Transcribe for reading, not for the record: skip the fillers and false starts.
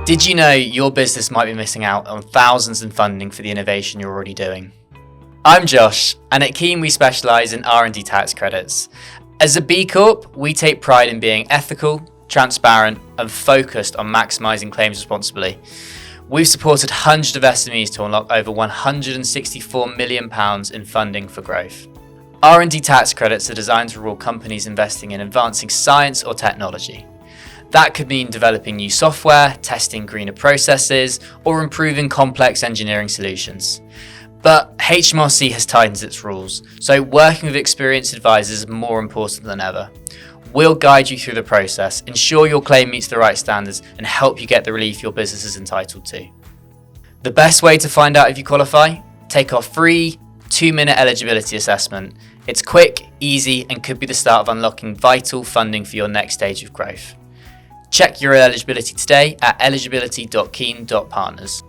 Did you know your business might be missing out on thousands in funding for the innovation you're already doing? I'm Josh, and at Kene we specialise in R&D tax credits. As a B Corp, we take pride in being ethical, transparent and focused on maximising claims responsibly. We've supported hundreds of SMEs to unlock over £164 million in funding for growth. R&D tax credits are designed to reward companies investing in advancing science or technology. That could mean developing new software, testing greener processes, or improving complex engineering solutions. But HMRC has tightened its rules, so working with experienced advisors is more important than ever. We'll guide you through the process, ensure your claim meets the right standards, and help you get the relief your business is entitled to. The best way to find out if you qualify? Take our free 2-minute eligibility assessment. It's quick, easy, and could be the start of unlocking vital funding for your next stage of growth. Check your eligibility today at eligibility.kene.partners.